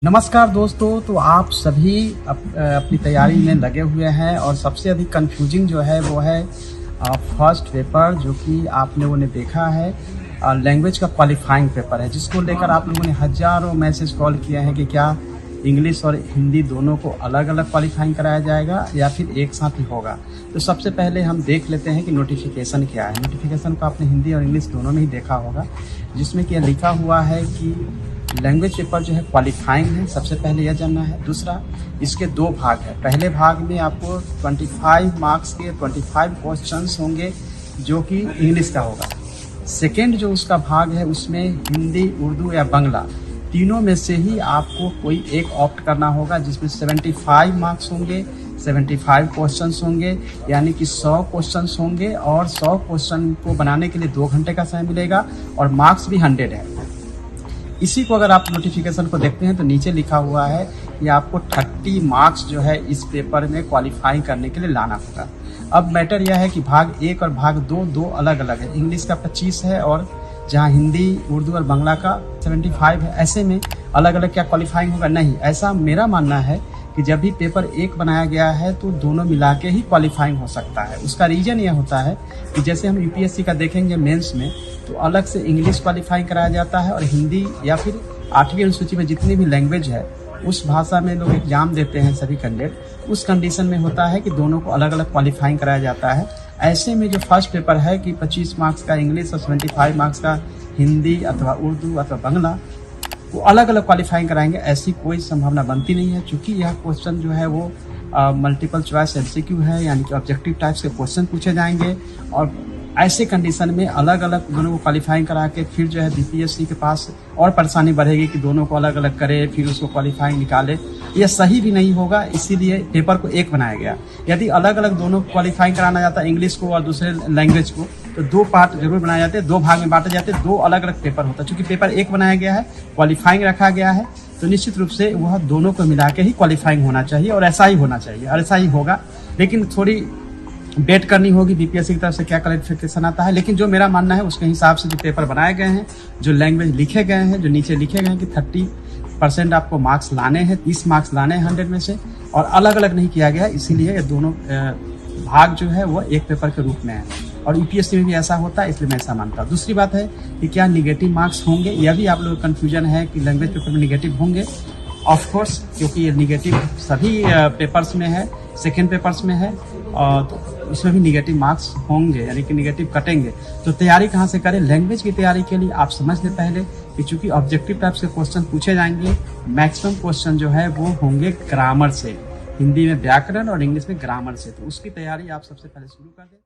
नमस्कार दोस्तों, तो आप सभी अपनी तैयारी में लगे हुए हैं और सबसे अधिक कंफ्यूजिंग जो है वो है फर्स्ट पेपर जो कि आप लोगों ने देखा है। लैंग्वेज का क्वालिफाइंग पेपर है जिसको लेकर आप लोगों ने हज़ारों मैसेज कॉल किए हैं कि क्या इंग्लिश और हिंदी दोनों को अलग अलग क्वालिफाइंग कराया जाएगा या फिर एक साथ ही होगा। तो सबसे पहले हम देख लेते हैं कि नोटिफिकेशन क्या है। नोटिफिकेशन को आपने हिंदी और इंग्लिश दोनों में ही देखा होगा, जिसमें कि लिखा हुआ है कि लैंग्वेज पेपर जो है क्वालिफाइंग है। सबसे पहले यह जानना है। दूसरा, इसके दो भाग है। पहले भाग में आपको 25 मार्क्स के 25 क्वेश्चंस होंगे जो कि इंग्लिश का होगा। सेकेंड जो उसका भाग है उसमें हिंदी, उर्दू या बांग्ला तीनों में से ही आपको कोई एक ऑप्ट करना होगा, जिसमें 75 मार्क्स होंगे, 75 क्वेश्चंस होंगे, यानी कि 100 क्वेश्चंस होंगे और 100 क्वेश्चन को बनाने के लिए 2 घंटे का समय मिलेगा और मार्क्स भी 100 है। इसी को अगर आप नोटिफिकेशन को देखते हैं तो नीचे लिखा हुआ है कि आपको 30 मार्क्स जो है इस पेपर में क्वालिफाई करने के लिए लाना होगा। अब मैटर यह है कि भाग 1 और भाग 2 दो अलग अलग है। इंग्लिश का 25 है और जहां हिंदी, उर्दू और बांग्ला का 75 है। ऐसे में अलग अलग क्या क्वालिफाइंग होगा? नहीं, ऐसा मेरा मानना है कि जब भी पेपर 1 बनाया गया है तो दोनों मिला के ही क्वालिफाइंग हो सकता है। उसका रीजन यह होता है कि जैसे हम यूपीएससी का देखेंगे मेंस में, तो अलग से इंग्लिश क्वालिफाई कराया जाता है और हिंदी या फिर 8वीं अनुसूची में जितनी भी लैंग्वेज है उस भाषा में लोग एग्जाम देते हैं सभी कैंडिडेट। उस कंडीशन में होता है कि दोनों को अलग अलग क्वालिफाइंग कराया जाता है। ऐसे में जो फर्स्ट पेपर है कि 25 मार्क्स का इंग्लिश और 75 मार्क्स का हिंदी अथवा उर्दू अथवा बांग्ला, वो अलग अलग क्वालिफाइंग कराएंगे, ऐसी कोई संभावना बनती नहीं है। क्योंकि यह क्वेश्चन जो है वो मल्टीपल चॉइस एमसीक्यू है, यानी कि ऑब्जेक्टिव टाइप्स के क्वेश्चन पूछे जाएंगे और ऐसे कंडीशन में अलग अलग दोनों को क्वालिफाइंग करा के फिर जो है बीपीएससी के पास और परेशानी बढ़ेगी कि दोनों को अलग अलग करे फिर उसको क्वालिफाइंग निकाले। यह सही भी नहीं होगा, इसीलिए पेपर को एक बनाया गया। यदि अलग अलग दोनों क्वालिफाइंग कराना जाता है, इंग्लिश को और दूसरे लैंग्वेज को, तो 2 पार्ट जरूर बनाए जाते, 2 भाग में बांटे जाते, 2 अलग अलग पेपर होता। चूंकि पेपर 1 बनाया गया है, क्वालिफाइंग रखा गया है, तो निश्चित रूप से वह दोनों को मिला के ही क्वालिफाइंग होना चाहिए और ऐसा ही होना चाहिए और ऐसा ही होगा। लेकिन थोड़ी वेट करनी होगी बीपीएससी की तरफ से क्या क्लैरिफिकेशन आता है। लेकिन जो मेरा मानना है उसके हिसाब से जो पेपर बनाए गए हैं, जो लैंग्वेज लिखे गए हैं, जो नीचे लिखे गए हैं कि 30% आपको मार्क्स लाने हैं, 30 मार्क्स लाने हैं 100 में से, और अलग अलग नहीं किया गया। इसीलिए ये दोनों भाग जो है वो एक पेपर के रूप में है और यूपीएससी में भी ऐसा होता है, इसलिए मैं ऐसा मानता हूँ। दूसरी बात है कि क्या निगेटिव मार्क्स होंगे, यह भी आप लोगों को कन्फ्यूजन है कि लैंग्वेज पेपर में निगेटिव होंगे। ऑफ कोर्स, क्योंकि ये निगेटिव सभी पेपर्स में है, सेकेंड पेपर्स में है, और तो इसमें भी निगेटिव मार्क्स होंगे, यानी कि निगेटिव कटेंगे। तो तैयारी कहाँ से करें? लैंग्वेज की तैयारी के लिए आप समझ लें पहले कि चूंकि ऑब्जेक्टिव टाइप्स के क्वेश्चन पूछे जाएंगे, मैक्सिमम क्वेश्चन जो है वो होंगे ग्रामर से, हिंदी में व्याकरण और इंग्लिश में ग्रामर से। तो उसकी तैयारी आप सबसे पहले शुरू कर दें।